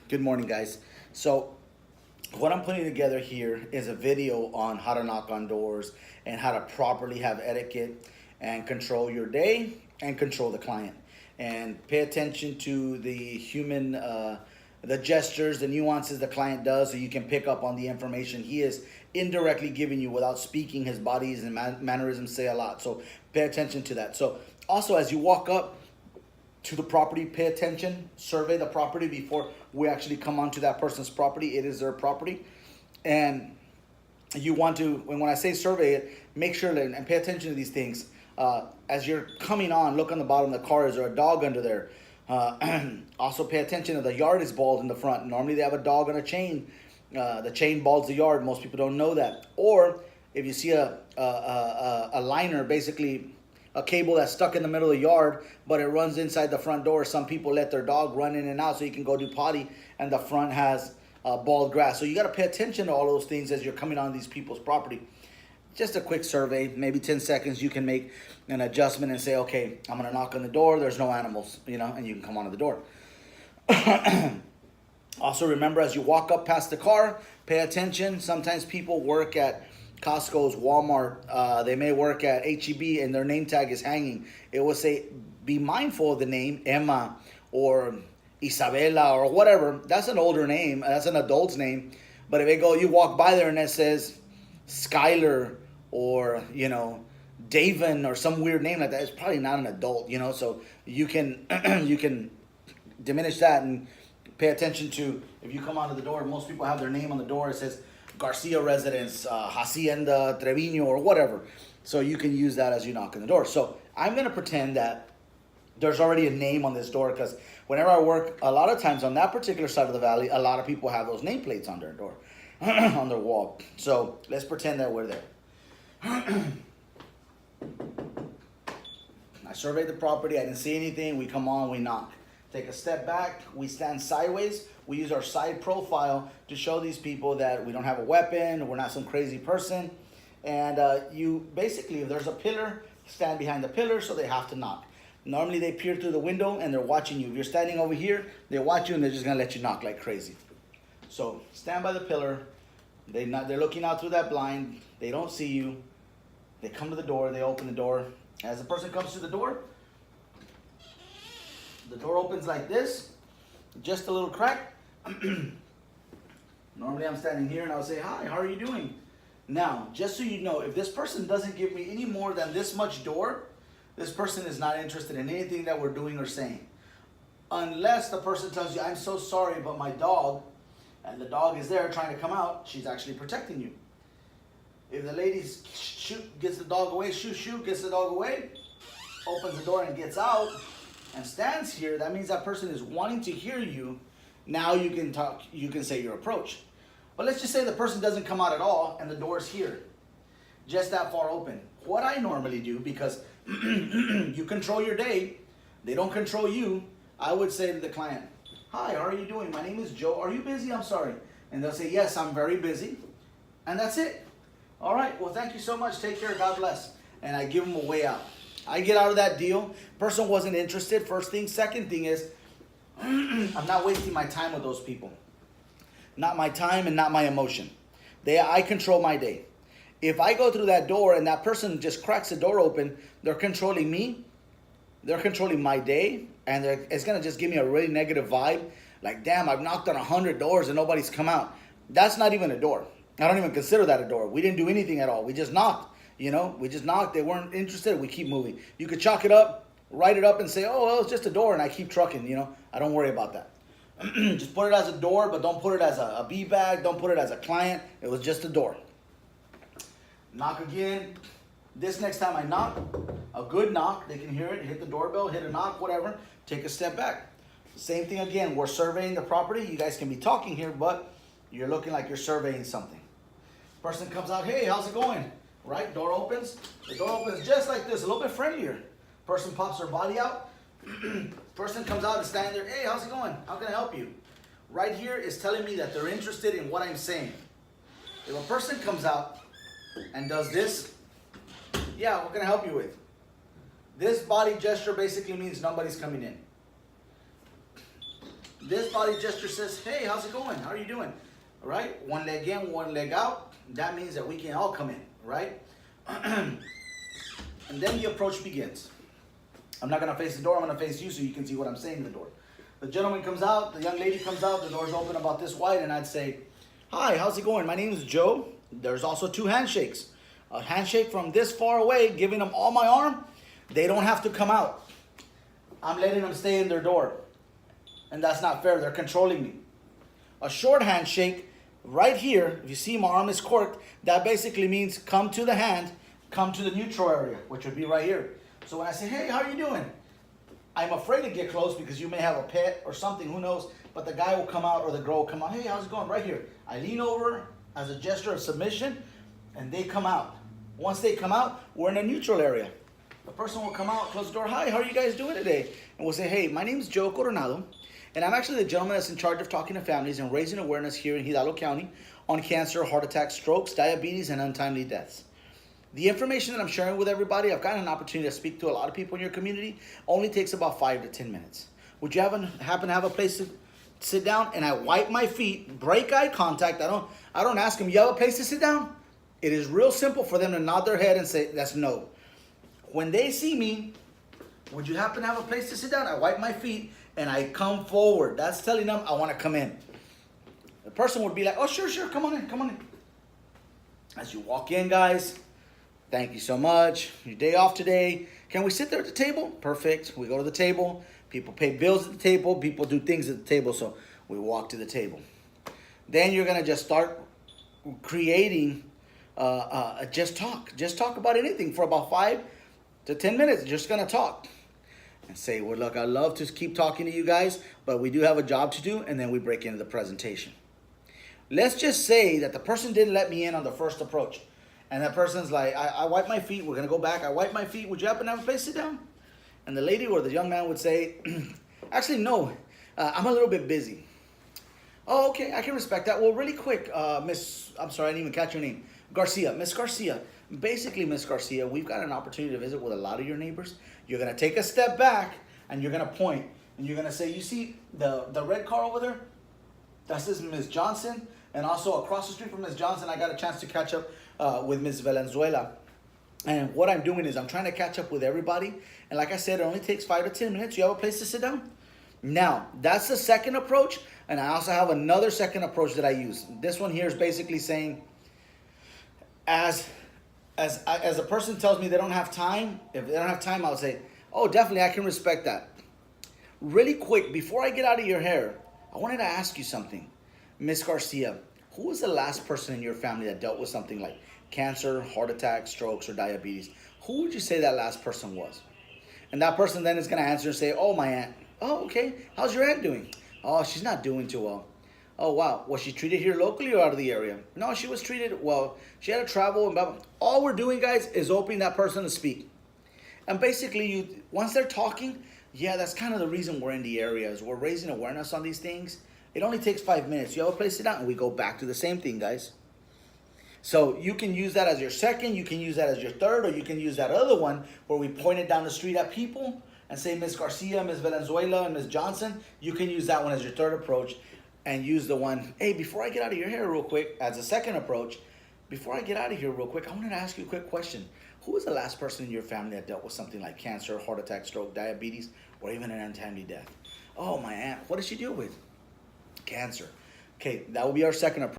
Good morning, guys. So, what I'm putting together here is a video on how to knock on doors and how to properly have etiquette and control your day and control the client. And pay attention to the the gestures, the nuances the client does, so you can pick up on the information he is indirectly giving you without speaking. His bodies and mannerisms say a lot. So, pay attention to that. So, also as you walk up to the property, pay attention, survey the property before we actually come onto that person's property. It is their property. And you want to, when I say survey it, make sure that, and pay attention to these things. As you're coming on, look on the bottom of the car, is there a dog under there? Also pay attention that the yard is bald in the front. Normally they have a dog on a chain. The chain balds the yard. Most people don't know that. Or if you see a liner, basically a cable that's stuck in the middle of the yard, but it runs inside the front door. Some people let their dog run in and out so you can go do potty, and the front has bald grass. So you got to pay attention to all those things as you're coming on these people's property. Just a quick survey, maybe 10 seconds, you can make an adjustment and say, okay, I'm going to knock on the door. There's no animals, and you can come onto the door. Also, remember, as you walk up past the car, pay attention. Sometimes people work at Costco's, Walmart, they may work at HEB and their name tag is hanging. It will say, be mindful of the name Emma or Isabella or whatever. That's an older name. That's an adult's name. But if you walk by there and it says Skylar or, Davin or some weird name like that, it's probably not an adult, so you can, you can diminish that and pay attention to, if you come onto the door, most people have their name on the door. It says Garcia Residence, Hacienda Trevino, or whatever. So you can use that as you knock on the door. So I'm going to pretend that there's already a name on this door, because whenever I work, a lot of times on that particular side of the valley, a lot of people have those nameplates on their door, on their wall. So let's pretend that we're there. I surveyed the property. I didn't see anything. We come on, we knock. Take a step back, we stand sideways, we use our side profile to show these people that we don't have a weapon, we're not some crazy person. And you basically, if there's a pillar, stand behind the pillar so they have to knock. Normally they peer through the window and they're watching you. If you're standing over here, they watch you and they're just gonna let you knock like crazy. So stand by the pillar, they're looking out through that blind, they don't see you, they come to the door, they open the door. As the person comes to the door opens like this, just a little crack. Normally I'm standing here and I'll say, hi, how are you doing? Now, just so you know, if this person doesn't give me any more than this much door, this person is not interested in anything that we're doing or saying. Unless the person tells you, I'm so sorry, but my dog, and the dog is there trying to come out, she's actually protecting you. If the lady gets the dog away, gets the dog away, opens the door and gets out, and stands here, that means that person is wanting to hear you. Now you can talk, you can say your approach. But let's just say the person doesn't come out at all and the door's here, just that far open. What I normally do, because you control your day, they don't control you, I would say to the client, hi, how are you doing? My name is Joe. Are you busy? I'm sorry. And they'll say, yes, I'm very busy. And that's it. All right, well, thank you so much. Take care. God bless. And I give them a way out. I get out of that deal. Person wasn't interested. First thing. Second thing is, I'm not wasting my time with those people. Not my time and not my emotion. I control my day. If I go through that door and that person just cracks the door open, they're controlling me. They're controlling my day. And it's going to just give me a really negative vibe. Like, damn, I've knocked on 100 doors and nobody's come out. That's not even a door. I don't even consider that a door. We didn't do anything at all. We just knocked. We just knocked. They weren't interested. We keep moving. You could chalk it up, write it up and say, oh, well, it's just a door, and I keep trucking, I don't worry about that. Just put it as a door, but don't put it as a B-bag. Don't put it as a client. It was just a door. Knock again. This next time I knock, a good knock, they can hear it, hit the doorbell, hit a knock, whatever, take a step back. Same thing again. We're surveying the property. You guys can be talking here, but you're looking like you're surveying something. Person comes out, hey, how's it going? Right, door opens. The door opens just like this, a little bit friendlier. Person pops their body out. Person comes out and standing there, hey, how's it going? How can I help you? Right here is telling me that they're interested in what I'm saying. If a person comes out and does this, yeah, what can I help you with? This body gesture basically means nobody's coming in. This body gesture says, hey, how's it going? How are you doing? All right, one leg in, one leg out. That means that we can all come in, right? And then the approach begins. I'm not gonna face the door, I'm gonna face you so you can see what I'm saying to the door. The gentleman comes out, the young lady comes out, the door's open about this wide, and I'd say, hi, how's it going? My name is Joe. There's also 2 handshakes. A handshake from this far away, giving them all my arm. They don't have to come out. I'm letting them stay in their door. And that's not fair, they're controlling me. A short handshake, right here, if you see my arm is corked, that basically means come to the hand, come to the neutral area, which would be right here. So when I say, hey, how are you doing? I'm afraid to get close because you may have a pet or something, who knows, but the guy will come out or the girl will come out, hey, how's it going? Right here. I lean over as a gesture of submission, and they come out. Once they come out, we're in a neutral area. The person will come out, close the door, hi, how are you guys doing today? And we'll say, hey, my name is Joe Coronado, and I'm actually the gentleman that's in charge of talking to families and raising awareness here in Hidalgo County on cancer, heart attacks, strokes, diabetes, and untimely deaths. The information that I'm sharing with everybody, I've gotten an opportunity to speak to a lot of people in your community, only takes about 5 to 10 minutes. Would you happen to have a place to sit down? And I wipe my feet, break eye contact. I don't ask them, you have a place to sit down? It is real simple for them to nod their head and say, that's no. When they see me, would you happen to have a place to sit down? I wipe my feet and I come forward. That's telling them I want to come in. The person would be like, oh, sure, come on in. As you walk in, guys, thank you so much. Your day off today. Can we sit there at the table? Perfect. We go to the table. People pay bills at the table. People do things at the table. So we walk to the table. Then you're going to just start creating, just talk. Just talk about anything for about 5 to 10 minutes. Just going to talk. And say, well, look, I'd love to keep talking to you guys, but we do have a job to do. And then we break into the presentation. Let's just say that the person didn't let me in on the first approach. And that person's like, I wipe my feet. We're going to go back. I wipe my feet. Would you happen to have a place to sit down? And the lady or the young man would say, actually, no, I'm a little bit busy. Oh, okay, I can respect that. Well, really quick, I'm sorry, I didn't even catch your name. Garcia, Miss Garcia. Basically, Miss Garcia, we've got an opportunity to visit with a lot of your neighbors. You're going to take a step back and you're going to point. And you're going to say, you see the red car over there? That's Miss Johnson. And also across the street from Miss Johnson, I got a chance to catch up with Ms. Valenzuela. And what I'm doing is I'm trying to catch up with everybody. And like I said, it only takes 5 to 10 minutes. You have a place to sit down? Now, that's the second approach. And I also have another second approach that I use. This one here is basically saying, as a person tells me they don't have time, if they don't have time, I'll say, oh, definitely, I can respect that. Really quick, before I get out of your hair, I wanted to ask you something. Miss Garcia, who was the last person in your family that dealt with something like cancer, heart attack, strokes, or diabetes? Who would you say that last person was? And that person then is going to answer and say, oh, my aunt. Oh, okay. How's your aunt doing? Oh, she's not doing too well. Oh, wow. Was she treated here locally or out of the area? No, she was treated, well, she had to travel and blah, blah. All we're doing, guys, is opening that person to speak. And basically, once they're talking, yeah, that's kind of the reason we're in the area, is we're raising awareness on these things. It only takes 5 minutes. You have a place to sit down, and we go back to the same thing, guys. So you can use that as your second, you can use that as your third, or you can use that other one where we pointed down the street at people and say, Miss Garcia, Miss Valenzuela, and Miss Johnson. You can use that one as your third approach and use the one, hey, before I get out of your hair real quick, as a second approach, before I get out of here real quick, I wanted to ask you a quick question. Who was the last person in your family that dealt with something like cancer, heart attack, stroke, diabetes, or even an untimely death? Oh, my aunt. What did she deal with? Cancer. Okay, that will be our second approach.